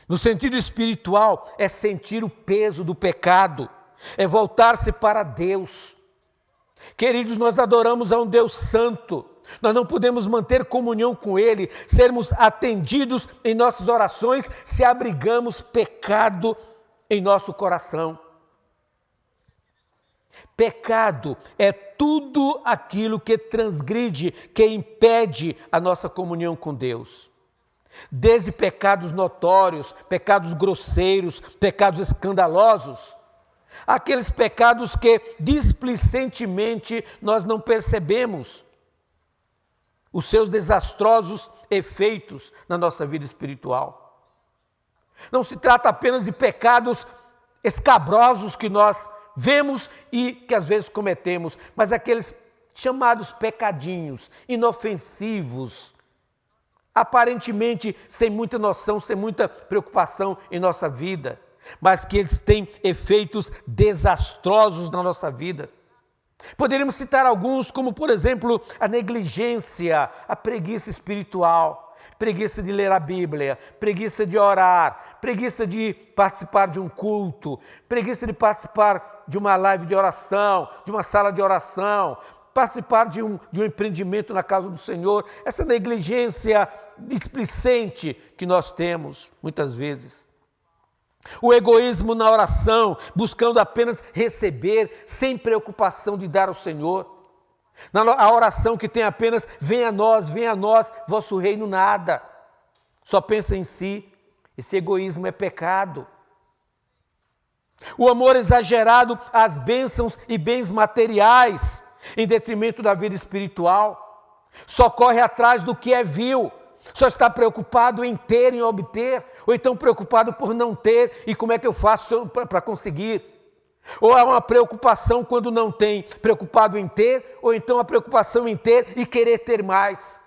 No sentido espiritual, é sentir o peso do pecado. É voltar-se para Deus. Queridos, nós adoramos a um Deus santo. Nós não podemos manter comunhão com Ele, sermos atendidos em nossas orações se abrigamos pecado em nosso coração. Pecado é tudo aquilo que transgride, que impede a nossa comunhão com Deus. Desde pecados notórios, pecados grosseiros, pecados escandalosos, aqueles pecados que displicentemente nós não percebemos os seus desastrosos efeitos na nossa vida espiritual. Não se trata apenas de pecados escabrosos que nós vemos e que às vezes cometemos, mas aqueles chamados pecadinhos, inofensivos, aparentemente sem muita noção, sem muita preocupação em nossa vida, mas que eles têm efeitos desastrosos na nossa vida. Poderíamos citar alguns, como por exemplo, a negligência, a preguiça espiritual, preguiça de ler a Bíblia, preguiça de orar, preguiça de participar de um culto, preguiça de participar de uma live de oração, de uma sala de oração, participar de um empreendimento na casa do Senhor, essa negligência displicente que nós temos muitas vezes. O egoísmo na oração, buscando apenas receber, sem preocupação de dar ao Senhor. A oração que tem apenas, venha a nós, vosso reino nada. Só pensa em si. Esse egoísmo é pecado. O amor exagerado às bênçãos e bens materiais, em detrimento da vida espiritual. Só corre atrás do que é vil. Só está preocupado em ter, em obter, ou então preocupado por não ter, e como é que eu faço para conseguir? Ou há uma preocupação quando não tem, preocupado em ter, ou então a preocupação em ter e querer ter mais.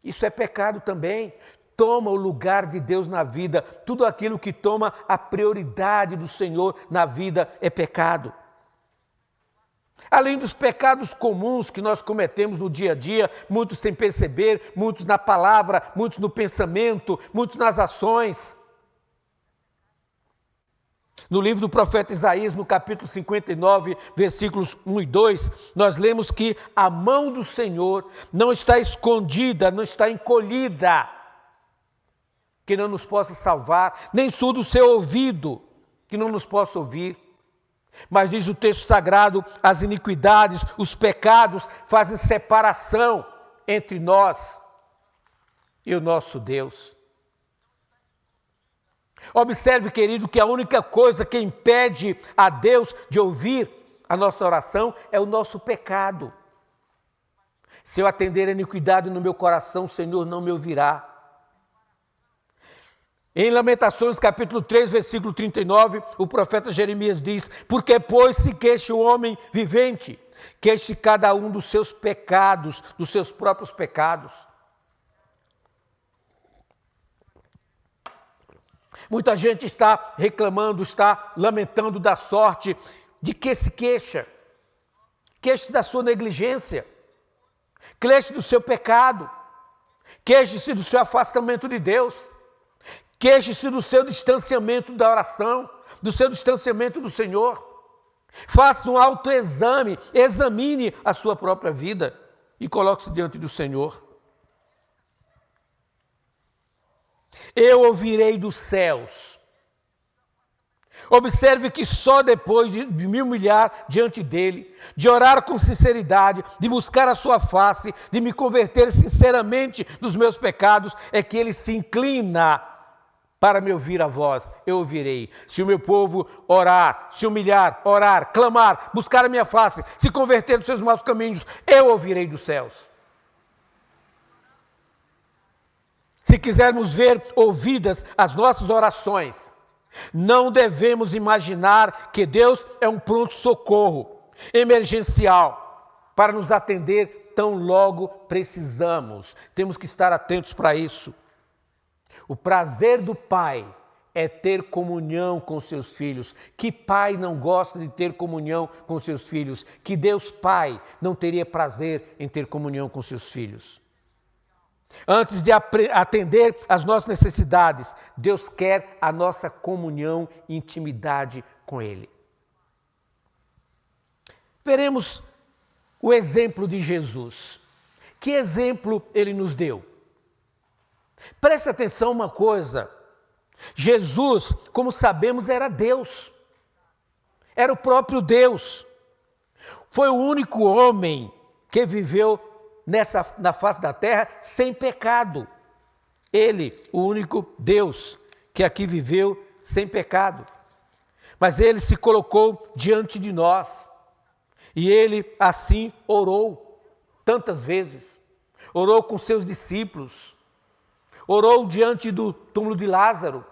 Isso é pecado também. toma o lugar de Deus na vida. Tudo aquilo que toma a prioridade do Senhor na vida é pecado. Além dos pecados comuns que nós cometemos no dia a dia, muitos sem perceber, muitos na palavra, muitos no pensamento, muitos nas ações. No livro do profeta Isaías, no capítulo 59, versículos 1 e 2, nós lemos que a mão do Senhor não está escondida, não está encolhida, que não nos possa salvar, nem surdo o seu ouvido, que não nos possa ouvir. Mas diz o texto sagrado, as iniquidades, os pecados fazem separação entre nós e o nosso Deus. Observe, querido, que a única coisa que impede a Deus de ouvir a nossa oração é o nosso pecado. Se eu atender a iniquidade no meu coração, o Senhor não me ouvirá. Em Lamentações, capítulo 3, versículo 39, o profeta Jeremias diz: porque, pois, se queixa o homem vivente, queixe cada um dos seus pecados, dos seus próprios pecados. Muita gente está reclamando, está lamentando da sorte de que se queixa. Queixe da sua negligência, queixe do seu pecado, queixe-se do seu afastamento de Deus. Queixe-se do seu distanciamento da oração, do seu distanciamento do Senhor. Faça um autoexame, examine a sua própria vida e coloque-se diante do Senhor. Eu ouvirei dos céus. Observe que só depois de me humilhar diante dele, de orar com sinceridade, de buscar a sua face, de me converter sinceramente dos meus pecados, é que ele se inclina para me ouvir a voz. Eu ouvirei. Se o meu povo orar, se humilhar, orar, clamar, buscar a minha face, se converter dos seus maus caminhos, eu ouvirei dos céus. Se quisermos ver ouvidas as nossas orações, não devemos imaginar que Deus é um pronto-socorro emergencial para nos atender tão logo precisamos. Temos que estar atentos para isso. O prazer do Pai é ter comunhão com seus filhos. Que pai não gosta de ter comunhão com seus filhos? Que Deus Pai não teria prazer em ter comunhão com seus filhos? Antes de atender às nossas necessidades, Deus quer a nossa comunhão e intimidade com Ele. Veremos o exemplo de Jesus. Que exemplo Ele nos deu? Preste atenção uma coisa. Jesus, como sabemos, era Deus. Era o próprio Deus. Foi o único homem que viveu na face da terra sem pecado. Ele, o único Deus que aqui viveu sem pecado. Mas ele se colocou diante de nós. E ele assim orou tantas vezes. Orou com seus discípulos. Orou diante do túmulo de Lázaro.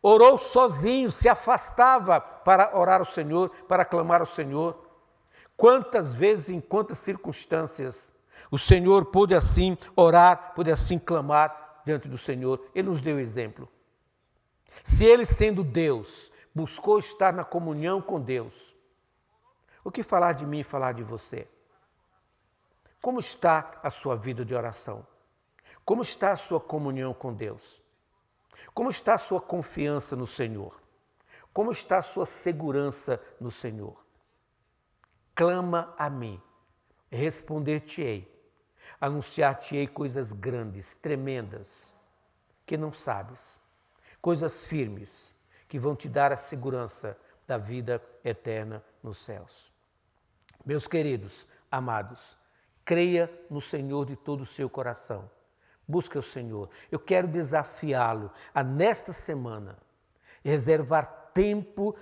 Orou sozinho, se afastava para orar ao Senhor, para clamar ao Senhor. Quantas vezes, em quantas circunstâncias, o Senhor pôde assim orar, pôde assim clamar diante do Senhor. Ele nos deu exemplo. Se ele, sendo Deus, buscou estar na comunhão com Deus, o que falar de mim e falar de você? Como está a sua vida de oração? Como está a sua comunhão com Deus? Como está a sua confiança no Senhor? Como está a sua segurança no Senhor? Clama a mim, responder-te-ei, anunciar-te-ei coisas grandes, tremendas, que não sabes, coisas firmes, que vão te dar a segurança da vida eterna nos céus. Meus queridos, amados, creia no Senhor de todo o seu coração. Busque o Senhor. Eu quero desafiá-lo a, nesta semana, reservar tempo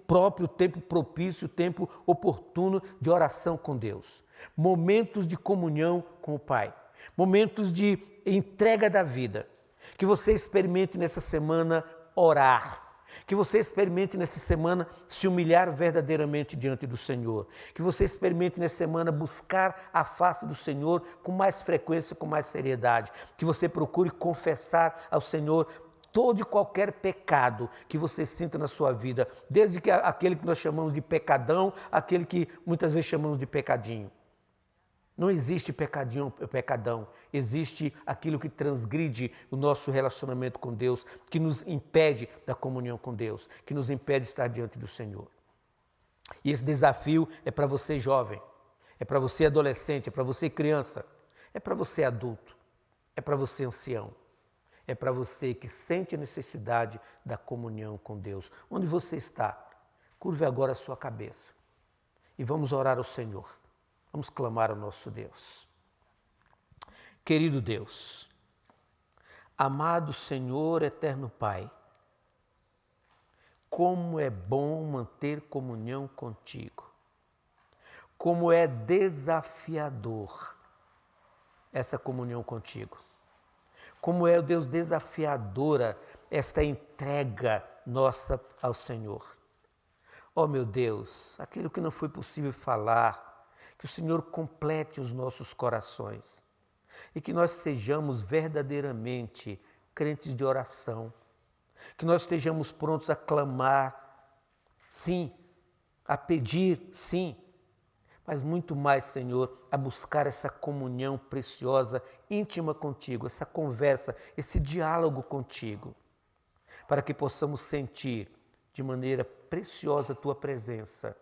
próprio, tempo propício, tempo oportuno de oração com Deus. Momentos de comunhão com o Pai. Momentos de entrega da vida. Que você experimente nessa semana orar. Que você experimente nessa semana se humilhar verdadeiramente diante do Senhor. Que você experimente nessa semana buscar a face do Senhor com mais frequência, com mais seriedade. Que você procure confessar ao Senhor todo e qualquer pecado que você sinta na sua vida. Desde que aquele que nós chamamos de pecadão, aquele que muitas vezes chamamos de pecadinho. Não existe pecadinho ou pecadão, existe aquilo que transgride o nosso relacionamento com Deus, que nos impede da comunhão com Deus, que nos impede de estar diante do Senhor. E esse desafio é para você jovem, é para você adolescente, é para você criança, é para você adulto, é para você ancião, é para você que sente a necessidade da comunhão com Deus. Onde você está, curve agora a sua cabeça e vamos orar ao Senhor. Vamos clamar ao nosso Deus. Querido Deus, amado Senhor, eterno Pai, como é bom manter comunhão contigo. Como é desafiador essa comunhão contigo. Como é, Deus, desafiadora esta entrega nossa ao Senhor. Ó meu Deus, aquilo que não foi possível falar, que o Senhor complete os nossos corações e que nós sejamos verdadeiramente crentes de oração, que nós estejamos prontos a clamar, sim, a pedir, sim, mas muito mais, Senhor, a buscar essa comunhão preciosa, íntima contigo, essa conversa, esse diálogo contigo, para que possamos sentir de maneira preciosa a tua presença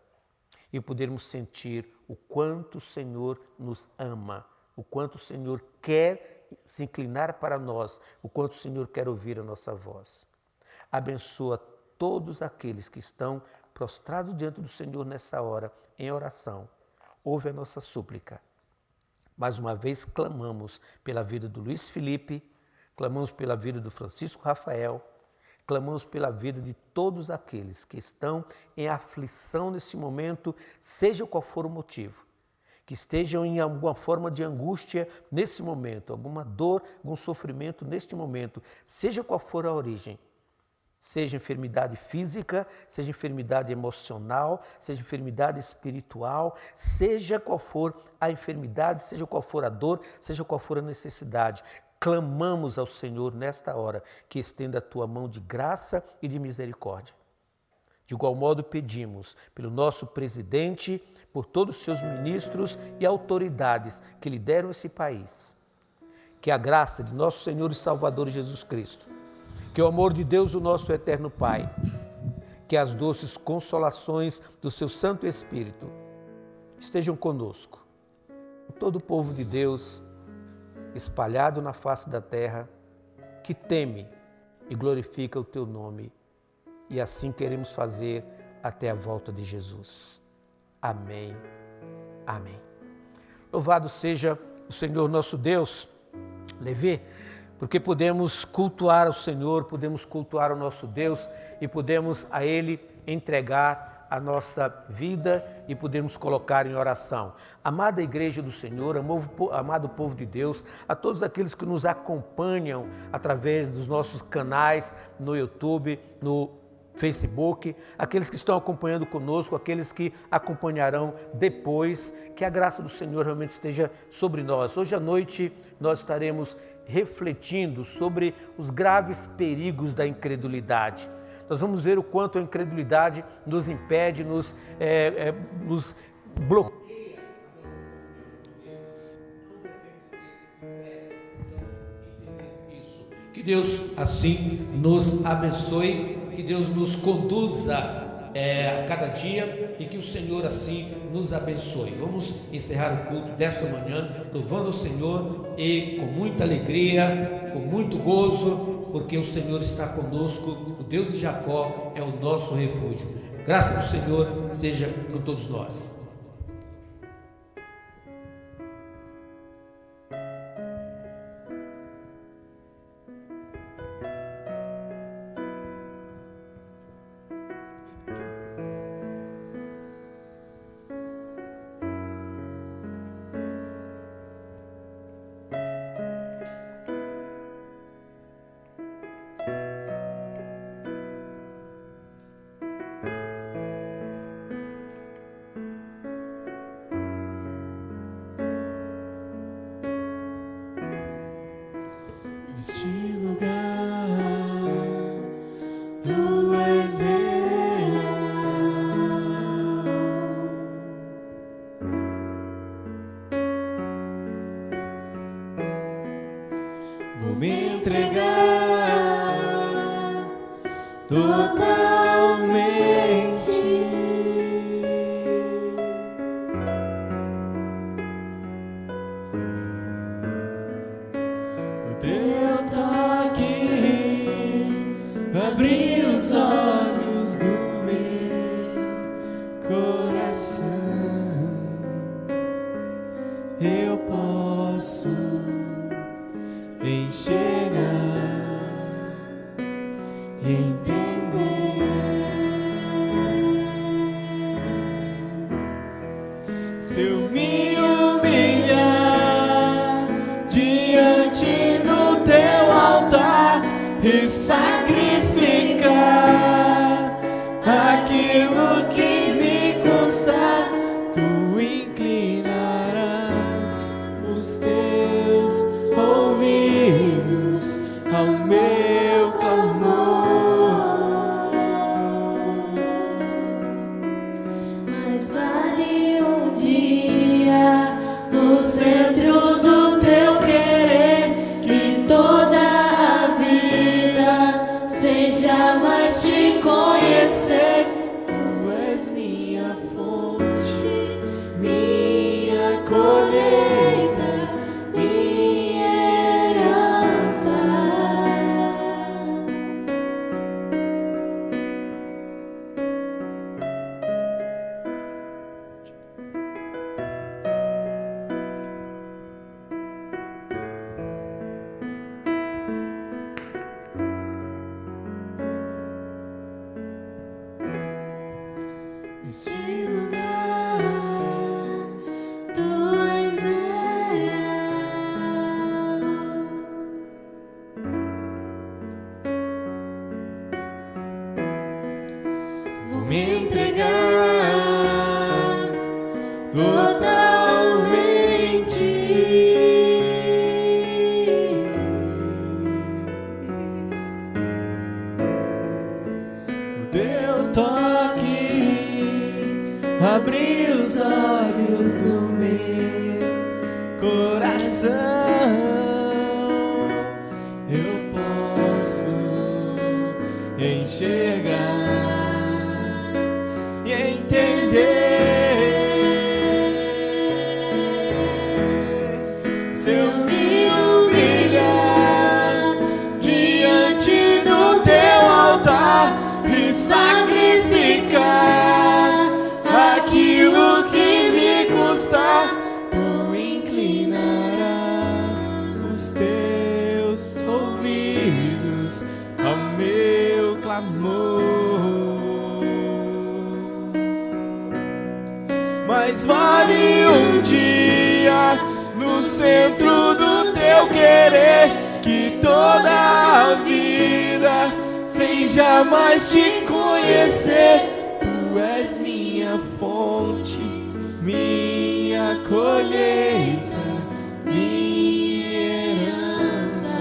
e podermos sentir o quanto o Senhor nos ama, o quanto o Senhor quer se inclinar para nós, o quanto o Senhor quer ouvir a nossa voz. Abençoa todos aqueles que estão prostrados diante do Senhor nessa hora, em oração. Ouve a nossa súplica. Mais uma vez clamamos pela vida do Luiz Felipe, clamamos pela vida do Francisco Rafael, clamamos pela vida de todos aqueles que estão em aflição nesse momento, seja qual for o motivo, que estejam em alguma forma de angústia nesse momento, alguma dor, algum sofrimento neste momento, seja qual for a origem, seja enfermidade física, seja enfermidade emocional, seja enfermidade espiritual, seja qual for a enfermidade, seja qual for a dor, seja qual for a necessidade. Clamamos ao Senhor nesta hora que estenda a tua mão de graça e de misericórdia. De igual modo pedimos pelo nosso presidente, por todos os seus ministros e autoridades que lideram esse país. Que a graça de nosso Senhor e Salvador Jesus Cristo, que o amor de Deus, o nosso eterno Pai, que as doces consolações do seu Santo Espírito estejam conosco, com todo o povo de Deus, espalhado na face da terra, que teme e glorifica o teu nome. E assim queremos fazer até a volta de Jesus. Amém. Amém. Louvado seja o Senhor nosso Deus. Levi, porque podemos cultuar o Senhor, podemos cultuar o nosso Deus e podemos a Ele entregar a nossa vida e podemos colocar em oração. Amada Igreja do Senhor, amado povo de Deus, a todos aqueles que nos acompanham através dos nossos canais no YouTube, no Facebook, aqueles que estão acompanhando conosco, aqueles que acompanharão depois, que a graça do Senhor realmente esteja sobre nós. Hoje à noite nós estaremos refletindo sobre os graves perigos da incredulidade. Nós vamos ver o quanto a incredulidade nos impede, nos bloqueia. Que Deus assim nos abençoe, que Deus nos conduza a cada dia e que o Senhor assim nos abençoe. Vamos encerrar o culto desta manhã louvando o Senhor e com muita alegria, com muito gozo, porque o Senhor está conosco, o Deus de Jacó é o nosso refúgio. Graça do Senhor seja com todos nós. O teu toque abriu os olhos do meu coração. Eu posso enxergar e entender. Se eu me humilhar diante do teu altar e sacrificar aquilo que me custar, tu inclinarás os teus ouvidos ao meu clamor. Mas vale um dia no centro do teu querer, que toda a vida seja mais te conhecer. Tu és minha fonte, minha colheita, minha herança. Neste lugar, tu és real. Vou me entregar totalmente. O teu toque abriu os olhos do meu coração. Eu posso enxergar e entender. Se eu me humilhar diante do teu altar e sacrificar aquilo que me custar, tu inclinarás os teus ouvidos ao meu clamor. Mas vale um dia no centro do teu querer, que toda a vida seja mais te conhecer. Tu és minha fonte, minha colheita, minha herança.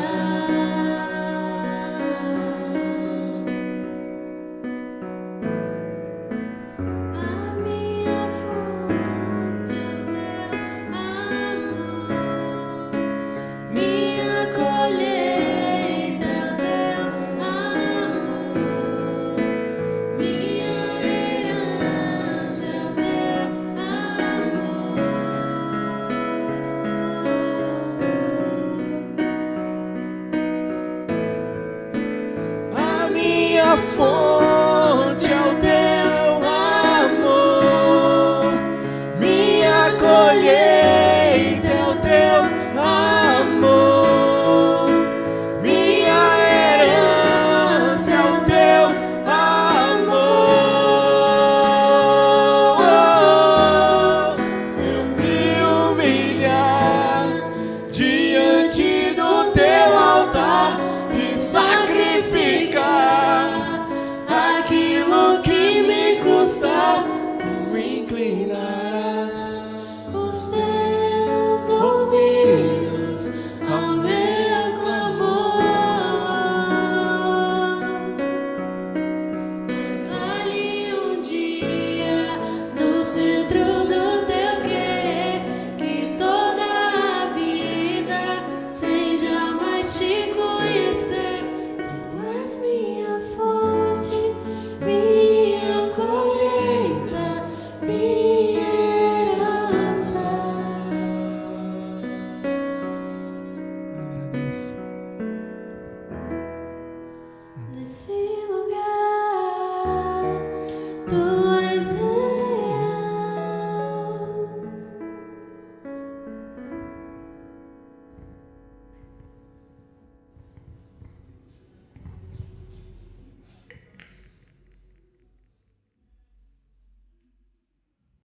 A minha fonte é o teu amor, minha colheita é o teu amor, minha herança é o teu amor. A minha fonte é o teu amor, minha colheita é o teu amor, minha herança é o teu amor. Se eu me humilhar diante do teu altar e sacrificar eles.